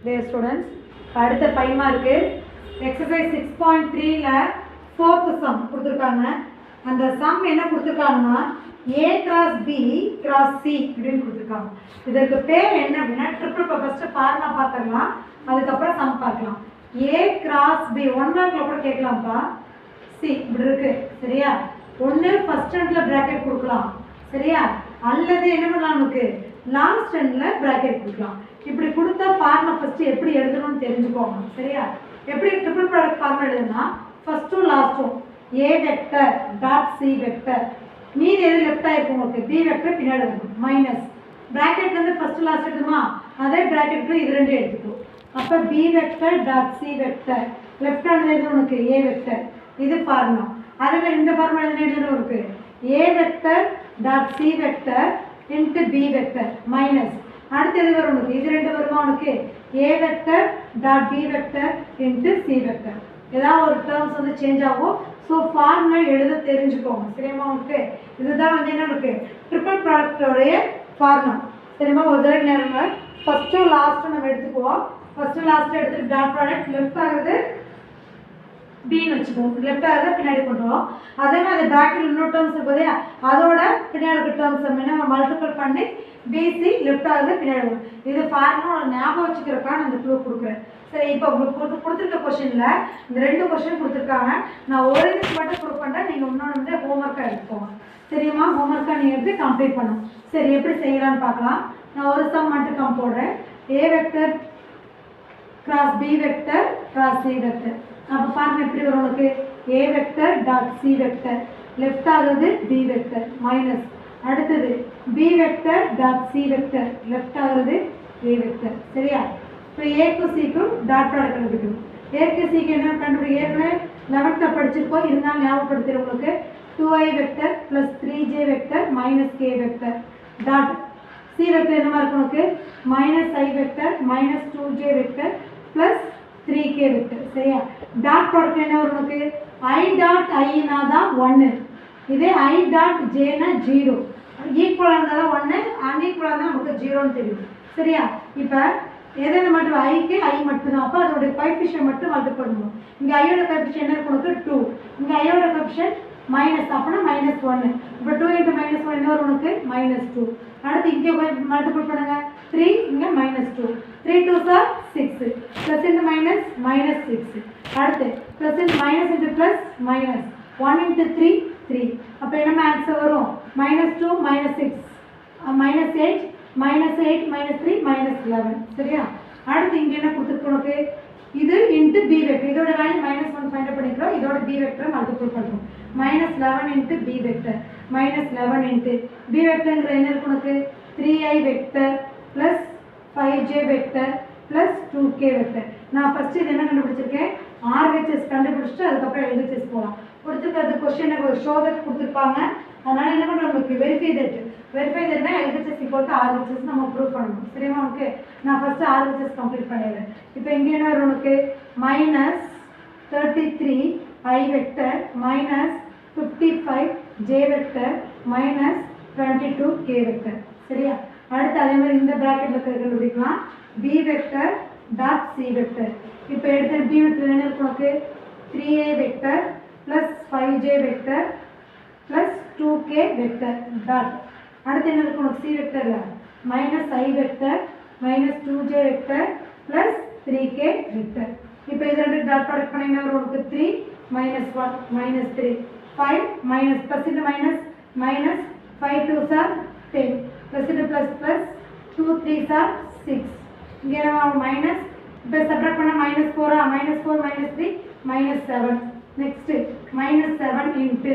Dear students, அடுத்த 5 mark exercise 6.3ல 4th some கொடுத்துருக்காங்க. அந்த சம் என்ன கொடுத்துருக்காங்கன்னா A cross B cross C அப்படின்னு கொடுத்துருக்காங்க. இதற்கு பேர் என்ன அப்படின்னா ட்ரிபிள் ஃபர்ஸ்ட் ஃபார்முலா பார்த்துக்கலாம், அதுக்கப்புறம் சம் பார்க்கலாம். A cross B 1 மார்க்ல கூட கேட்கலாம்ப்பா. C இப்படி இருக்கு சரியா, ஒன்று ஃபர்ஸ்ட் எண்ட்ல பிராக்கெட் கொடுக்கலாம் சரியா, அல்லது என்ன பண்ணலாம் நமக்கு லாஸ்ட் எண்ட்ல பிராக்கெட் கொடுக்கலாம். இப்படி கொடுத்தா ஃபார்முலா ஃபர்ஸ்ட் எப்படி எழுதணும்னு தெரிஞ்சுக்கோங்க சரியா. எப்படி ட்ரிபிள் ப்ராடக்ட் ஃபார்முலா எழுதுனா ஃபர்ஸ்ட்டும் லாஸ்ட்டும் A vector dot C vector, மீதி எது லெஃப்ட் ஆயிருக்கும் உங்களுக்கு B வெக்டர் பின்னாடி வரும் மைனஸ் பிராக்கெட்ல இருந்து ஃபர்ஸ்ட் லாஸ்ட் எடுத்துமா, அதே பிராக்கெட்ல இது ரெண்டும் எடுத்துக்கும். அப்ப B vector dot C vector left ஹேண்ட்ல இருந்து உனக்கு A வெக்டர், இது ஃபார்முலா. அதே மாதிரி இந்த ஃபார்முலா என்ன எழுதணும் இருக்கு, A vector dot C vector into B vector minus அடுத்து எது வரும் உனக்கு, இது ரெண்டு வருமா உனக்கு A vector dot B vector into C vector. ஏதாவது ஒரு டேர்ம்ஸ் வந்து சேஞ்ச் ஆகும். ஸோ ஃபார்முலா எழுத தெரிஞ்சுக்கோங்க சரியாமா உங்களுக்கு. இதுதான் வந்து என்ன இருக்கு ட்ரிபிள் ப்ராடக்டோடைய ஃபார்முலா சரிமா. ஒரு தடவை நேரம் ஃபர்ஸ்ட்டும் லாஸ்ட்டும் நம்ம எடுத்துக்குவோம். ஃபர்ஸ்ட் லாஸ்ட் எடுத்துட்டு டாட் ப்ராடக்ட் லெஃப்ட் ஆகுது பின்னு வச்சுக்குவோம், லெஃப்ட் ஆகுது பின்னாடி கொண்டுவோம். அதே மாதிரி அந்த பேக்கில் இன்னொரு டேர்ம்ஸ் இருப்பதே அதோட பின்னாடி இருக்க டேர்ம்ஸ் நம்ம மல்டிபிள் பண்ணி பிசி லெஃப்ட் ஆகுது பின்னாடி வரும். இது ஃபார்முலா ஞாபகம் வச்சுக்கிறதுக்காக நான் இந்த க்ளூ கொடுக்குறேன் சரி. இப்போ உங்களுக்கு கொடுத்துருக்க கொஸ்டின்ல இந்த ரெண்டு கொஸ்டின் கொடுத்துருக்காங்க. நான் ஒரு இதுக்கு மட்டும் ப்ரூவ் பண்ணுறேன், நீங்கள் இன்னொன்று வந்து ஹோம்ஒர்க்காக எடுத்துக்கோங்க சரியுமா. ஹோம்ஒர்க்காக நீங்கள் எடுத்து கம்ப்ளீட் பண்ணணும் சரி. எப்படி செய்யலான்னு பார்க்கலாம். நான் ஒரு சம் மட்டும் போடுறேன். A vector cross B vector cross C vector. அப்போ பாருங்க எப்படி வரும் உனக்கு, A vector dot C vector left ஆகுது B வெக்டர் மைனஸ் அடுத்தது B vector dot C vector left ஆகுது A வெக்டர் சரியா. இப்போ ஏக்கு சிக்கும் டாட் ப்ராடக்ட் கண்டுபிடிக்கணும். ஏக்கு சிக்கு என்ன கண்டுபிடிக்க ஏற்கனவே 11th படிச்சிருக்கோம், இருந்தாலும் ஞாபகப்படுத்துகிறேன் உங்களுக்கு. 2i vector plus 3j vector minus k vector dot C vector என்ன மாதிரி இருக்கும் உனக்கு, minus i vector minus 2j vector plus 3k vector சரியா. டாட் ப்ராடக்ட் என்ன வரும் உனக்கு, i டாட் iனா தான் 1, இதே i டாட் jனா 0. ஈக்குவலாக இருந்தால் தான் 1, அன்ஈக்குவலாக இருந்தால் நமக்கு 0ன்னு தெரியும் சரியா. இப்போ எதை மட்டும் ஐக்கு ஐ மட்டும்தான், அப்போ அதோடைய கோஎஃபிஷியன்ட் மட்டும் மல்டிபிள் பண்ணுவோம். இங்கே ஐயோட கோஎஃபிஷியன்ட் என்ன இருக்கும் உனக்கு 2, இங்கே ஐயோட கோஎஃபிஷியன்ட் மைனஸ் அப்போனா -1. இப்போ 2 × -1 என்ன வரும் உனக்கு -2. அடுத்து இங்கே மல்டிபிள் பண்ணுங்க 3, இங்கே -2, 3 2s are 6 plus into minus -6. அடுத்து plus into minus into plus minus 1 × 3 3. அப்போ என்ன ஆன்சர் வரும் -2 -6 -8 -8 -3 -11 சரியா. அடுத்து இங்கே என்ன கொடுத்துருக்கு உனக்கு, இது இன்ட்டு B வெக்டர், இதோட வேல்யூ -1 ஃபைண்ட் பண்ணிக்கிறோம், இதோட B வெக்டர் மல்டிபிள் பண்ணுறோம். -11 into B vector -11 into B வெக்டர்ங்கிற என்ன இருக்கு உனக்கு 3i vector plus 5j vector plus 2k vector. நான் ஃபஸ்ட்டு இது என்ன கண்டுபிடிச்சிருக்கேன், RHS கண்டுபிடிச்சிட்டு அதுக்கப்புறம் LHS போகலாம். கொடுத்துருக்கிறது கொஸ்டின் ஒரு ஷோதட் கொடுத்துருப்பாங்க, அதனால் என்ன பண்ணுறோம் நமக்கு வெரிஃபை தட்னா LHS = RHS நம்ம ப்ரூவ் பண்ணணும் சரியா உனக்கு. நான் ஃபஸ்ட்டு RHS கம்ப்ளீட் பண்ணிடுறேன். இப்போ இங்கே என்ன வரும் உனக்கு -33i vector minus 55j vector minus 22k vector சரியா. அடுத்து அதே மாதிரி இந்த ப்ராக்கெட்டில் கண்டுபிடிக்கலாம் B vector dot C vector. இப்போ எடுத்த B வெக்டர் என்ன இருக்கு உனக்கு 3a vector plus 5j vector plus 2k vector dot. அடுத்து என்ன இருக்கு உனக்கு C வெக்டரில் -i vector minus 2j vector plus 3k vector. இப்போ இது ரெண்டு டாட் ப்ராடக்ட் பண்ணிங்கன்னா உனக்கு 3 -1 -3 5 minus plus into minus minus 5 2s are 10 plus into plus plus 2 3s are 6. இங்கே நம்ம மைனஸ் இப்போ செப்பரேட் பண்ண -4 -3 -7. நெக்ஸ்ட்டு -7 இன்ட்டு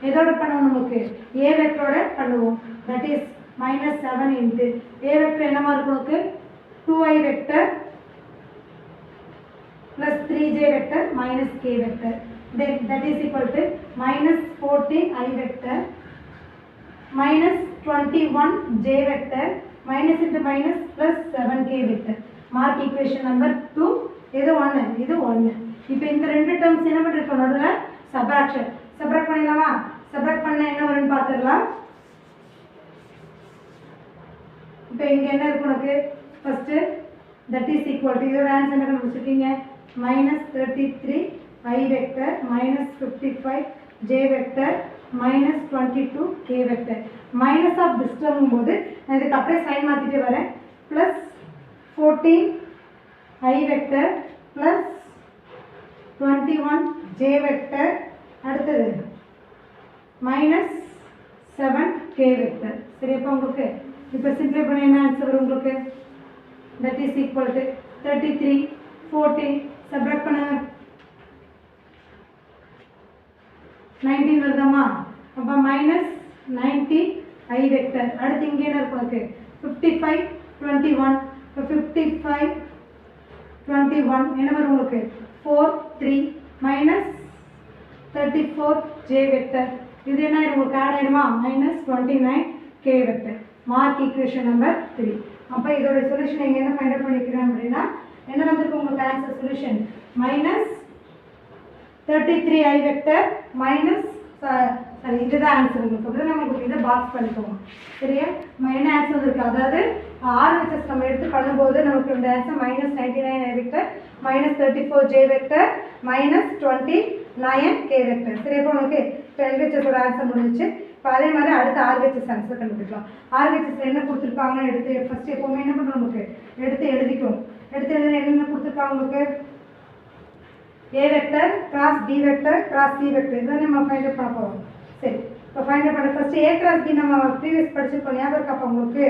எதோட பண்ணுவோம் நமக்கு A வெக்டரோட பண்ணுவோம், that is -7 into A vector என்னமா இருக்கும் நமக்கு 2i vector plus 3j vector minus k vector that is equal to -14i vector minus 21j vector minus into minus plus 7k vector. Mark equation number 2. இது 1 இது 1. இப்போ இந்த ரெண்டு terms என்ன பண்ணிருக்கோம் நடுவில் சப்ராக்ஷன். சப்ராக்ட் பண்ணிடலாமா, சப்ராக்ட் பண்ண என்ன வரும்னு பார்த்துடலாம். இப்போ இங்கே என்ன இருக்கு உனக்கு first that is equal to இதோட ஆன்சர் என்ன கண்டுபிடிச்சிருக்கீங்க -33 I vector -55 J vector -22 K vector minus of this term போது நான் இதுக்கு அப்படியே சைன் மாத்திட்டே வரேன் plus 14 I vector plus 21 J vector அடுத்தது minus 7 K vector சரி அப்ப உங்களுக்கு இப்போ சிம்பிளை பண்ண என்ன ஆன்சர் வரும் உங்களுக்கு that is equal to 33 14 subtract பண்ணுங்க 19 வருதாமா அப்ப -90 I vector அடுத்து இங்க என்ன இருக்கு உங்களுக்கு 55 21 55 21 என்ன வரும் உங்களுக்கு 4 3 -34 J vector இது என்ன உங்களுக்கு ஆட் ஆயிடுமா -29 K vector mark equation number 3 அப்ப இதோட சொல்யூஷன் எங்க என்ன ஃபைண்ட் அவுட் பண்ணிக்கிறேன் அப்படினா என்ன வந்திருக்கு உங்களுக்கு answer solution -33 I vector minus சரி இதுதான் ஆன்சர் உங்களுக்கு அப்படியே நமக்கு இதை பாக்ஸ் பண்ணிக்கோங்க சரியா என்ன ஆன்சர் இருக்கு அதாவது RHS நம்ம எடுத்து பண்ணும்போது நமக்கு இந்த answer -99 I vector -34 J vector -29 K vector சரி இப்போ உங்களுக்கு LHS ஓட ஆன்சர் முடிஞ்சிச்சு இப்போ அதே மாதிரி அடுத்து RHS ஆன்சர் கண்டுபிடிக்கலாம் RHS என்ன கொடுத்துருக்காங்கன்னு எடுத்து ஃபர்ஸ்ட் எப்பவுமே என்ன பண்ணுறோம் நமக்கு எடுத்து எழுதிக்கும் எடுத்து எழுதி என்னென்ன கொடுத்துருக்காங்க உங்களுக்கு A vector cross B vector cross C vector இதை நம்ம ஃபைண்ட் அவுட் பண்ண போகிறோம் சரி இப்போ ஃபைண்ட் அவுட் பண்ண ஃபர்ஸ்ட் A cross B நம்ம ப்ரீவியஸ் படிச்சிருக்கோம் ஞாபகம் இருக்கா அப்போ உங்களுக்கு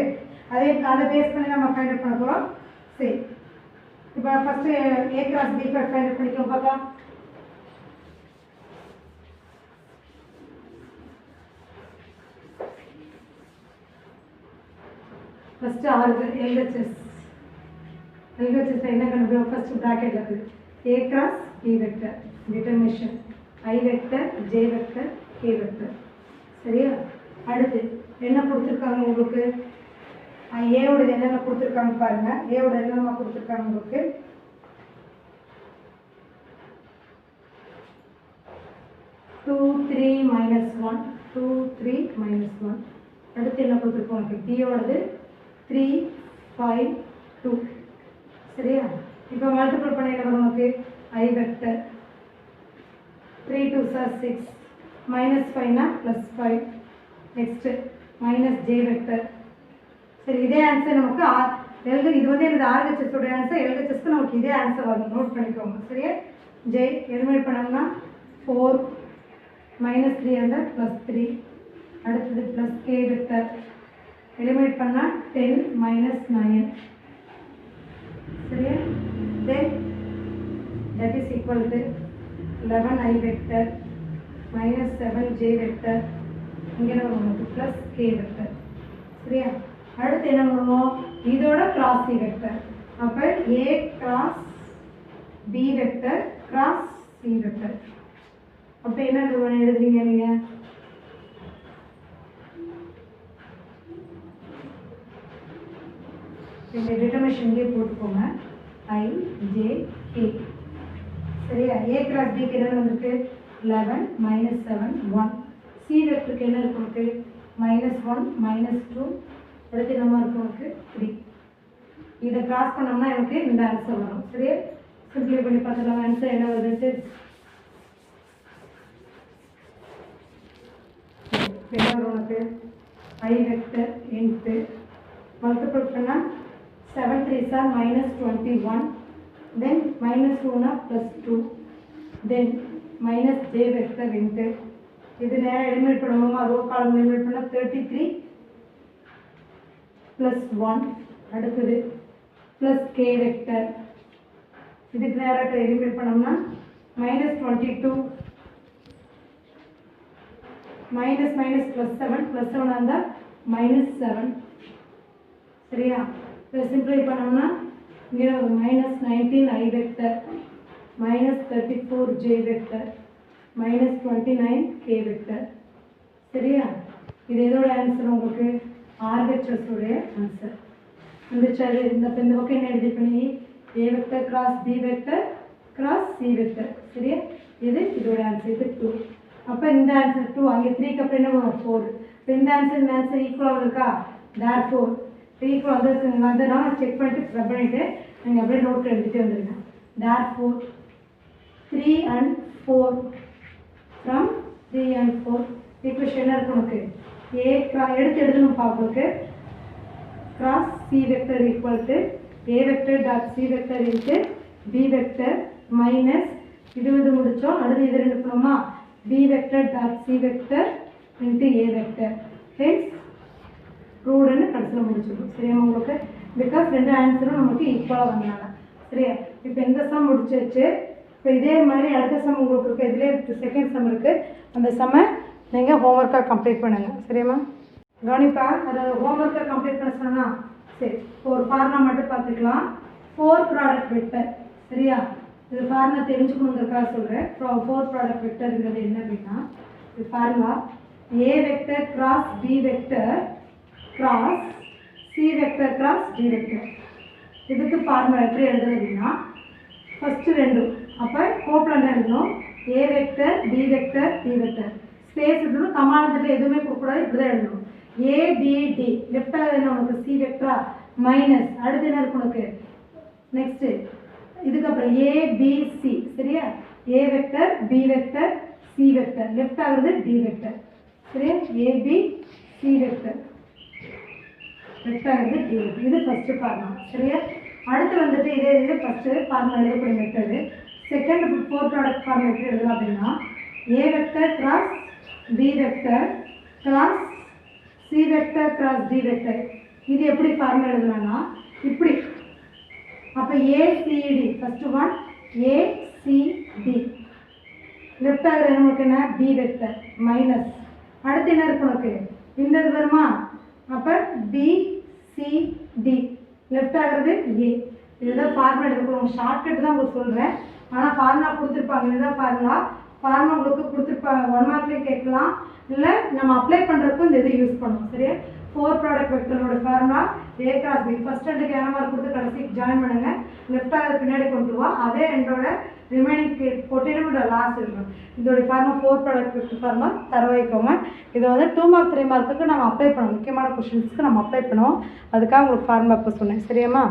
அதை பேஸ் பண்ணி நம்ம ஃபைண்ட் அவுட் பண்ண போகிறோம் சரி இப்போ first A cross B find out பண்ணிக்கலாம் பார்க்கலாம் ஃபர்ஸ்ட் LHS என்ன கண்டுபிடிக்கும் ஃபர்ஸ்ட் பிராக்கெட்ல இருக்கு A cross B vector determination I vector J vector K vector சரியா அடுத்து என்ன கொடுத்திருக்காங்க உங்களுக்கு A ஓட என்னென்ன கொடுத்திருக்காங்க பாருங்க A ஓட என்னென்ன கொடுத்திருக்காங்க உங்களுக்கு -2 3 -1 2 3 -1 அடுத்து என்ன கொடுத்திருக்காங்க B ஓடது 3 5 2 சரியா இப்போ மல்டிபிள் பண்ண என்ன வரும் நமக்கு I vector 3 2s are 6 -5 னா +5 next -J vector சரி இதே ஆன்சர் நமக்கு இது வந்து இந்த RHS ஓட ஆன்சர் LHS க்கு நமக்கு இதே ஆன்சர் வரும் நோட் பண்ணிக்கோங்க சரியா J எலிமினேட் பண்ணோம்னா 4 -3 அந்த +3 அடுத்து +K vector எலிமினேட் பண்ணா 10 -9 சரியா then that is equal to 11 I vector -7 J vector இங்க என்ன வரும் +K vector சரியா அடுத்து என்ன பண்ணுவோம் இதோட cross C vector அப்ப A cross B vector cross C vector அப்ப என்ன எழுதுறீங்க நீங்க இந்த டிட்டர்மினேஷன் இங்கே போட்டுக்கோங்க I J K சரியா A cross B க்கு என்ன வந்திருக்கு 11 -7 1 C வெக்டருக்கு என்ன இருக்கு உங்களுக்கு -1 -2 அடுத்து என்ன இருக்கு உங்களுக்கு 3 இதை கிராஸ் பண்ணோம்னா எனக்கு இந்த ஆன்சர் வரும் சரியா சிம்பிளை பண்ணி பார்த்தலாம் ஆன்சர் என்ன வருது என்ன வரும் உங்களுக்கு I vector into multiple பண்ணா 7 3s are -21 then -2 na +2 then -J vector into இது நேரா எலிமினேட் பண்ணுவோமா ரோ காலம் எலிமினேட் பண்ணா 33 +1 அடுத்து +K vector இதுக்கு நேரா எலிமினேட் பண்ணோம்னா -22 +7 அந்த -7 சரியா இப்போ சிம்பிளை பண்ணோம்னா இங்கே ஒரு -19 I vector -34 J vector -29 K vector சரியா இது எதோட ஆன்சர் உங்களுக்கு RHS உடைய ஆன்சர் வந்துச்சாரு இந்த பக்கம் என்ன எழுதி பண்ணி A vector cross B vector cross C vector சரியா இது இதோட ஆன்சர் இது 2 அப்ப இந்த ஆன்சர் 2 அங்கே 3 க்கு அப்புறம் என்ன வரும் 4 இப்போ இந்த ஆன்சர் ஈக்குவலா இருக்கா therefore ஈக்குவல் வந்து நான் செக் பண்ணிட்டு ஸ்க்ரப் பண்ணிட்டு நீங்கள் அப்படியே நோட்டில் எழுதிட்டே வந்துடுங்க. therefore 3 and 4 from 3 and 4 equation என்ன இருக்கு உனக்கு எடுத்து எழுதணும்ப்பா உங்களுக்கு cross c vector equal to a vector dot c vector into b vector minus இது முடிச்சோம். அடுத்து இது ரெண்டு பண்ணுமா b vector dot c vector into a vector hence ரூடுன்னு கடைசியில் முடிச்சிடும். சரியா உங்களுக்கு பிகாஸ் ரெண்டு ஆன்சரும் நமக்கு ஈக்குவலாக வந்தாங்க. சரியா இப்போ இந்த சம் முடிச்சாச்சு. இப்போ இதே மாதிரி அடுத்த சம் உங்களுக்கு இருக்குது. இதிலே செகண்ட் சம் இருக்குது. அந்த சம்மை நீங்கள் ஹோம்ஒர்க்காக கம்ப்ளீட் பண்ணுங்கள். சரியாம்மா கவனிப்பா அதை ஹோம்ஒர்க்காக கம்ப்ளீட் பண்ண சொன்னா சரி. இப்போ ஒரு ஃபார்முலா மட்டும் பார்த்துக்கலாம். 4 ப்ராடக்ட் வெக்டர். சரியா இது ஃபார்முலா தெரிஞ்சுக்கணுங்கிறதுக்காக சொல்கிறேன். 4 ப்ராடக்ட் வெக்டருங்கிறது என்ன அப்படின்னா இது formula a vector cross b vector cross c vector cross d vector. இதுக்கு ஃபார்முலா எப்படி எழுதுறது அப்படின்னா ஃபஸ்ட்டு ரெண்டும் அப்போ கோப்பில் எழுதணும் a vector b vector d vector space இருக்கணும். கமானத்தில் எதுவுமே கொடுக்கக்கூடாது. இப்படி தான் எழுதணும். ABD லெஃப்டாக என்ன உனக்கு சி வெக்டரா மைனஸ் அடுத்து என்ன இருக்கு உனக்கு நெக்ஸ்ட்டு இதுக்கப்புறம் ABC. சரியா A vector B vector C vector left ஆகுறது D வெக்டர். சரியா ABC வெக்டர் லெஃப்ட் ஆகுறது D வெக்டர். இது ஃபஸ்ட்டு ஃபார்முலா. சரியா அடுத்து வந்துட்டு இதே ஃபஸ்ட்டு ஃபார்முலா எழுதக்கூடிய மெத்தடு. செகண்ட் 4 ப்ராடக்ட் ஃபார்முலா எப்படி எழுதலாம் அப்படின்னா A vector cross B vector cross C vector cross D vector. இது எப்படி ஃபார்முலா எழுதலாம்னா இப்படி அப்போ ACD first one ACD left ஆகுறது நமக்கு என்ன B வெக்டர் மைனஸ் அடுத்து என்ன இருக்கு உனக்கு இந்த இது வருமா அப்போ BCD லெஃப்ட் ஆகுறது A. இதுதான் ஃபார்முலா எடுத்துக்கணும். ஷார்ட்கட் தான் உங்களுக்கு சொல்கிறேன். ஆனால் ஃபார்முலா கொடுத்துருப்பாங்க. இதுதான் ஃபார்முலா உங்களுக்கு கொடுத்துருப்பாங்க. 1 மார்க்லேயும் கேட்கலாம் இல்லை நம்ம அப்ளை பண்ணுறதுக்கும் இந்த இது யூஸ் பண்ணுவோம். சரியா 4 ப்ராடக்ட் வெக்டரோட formula A cross B first ரெண்டுக்கு என்ன மார்க் கொடுத்து கடைசிக்கு ஜாயின் பண்ணுங்கள். லெஃப்ட் ஆகுது பின்னாடி கொண்டு வா. அதே ரெண்டோட ரிமைனிங் போட்டினோட லாஸ்ட் இருக்கும். இதோட ஃபார்முலா 4 ப்ராடக்ட் வெக்டர் ஃபார்முலா தரவைக்கோங்க. இதை வந்து 2 மார்க் 3 மார்க்குக்கு நம்ம அப்ளை பண்ணுவோம். முக்கியமான கொஷின்ஸ்க்கு நம்ம அப்ளை பண்ணுவோம். அதுக்காக உங்களுக்கு ஃபார்முலா இப்போ சொன்னேன். சரியாம்மா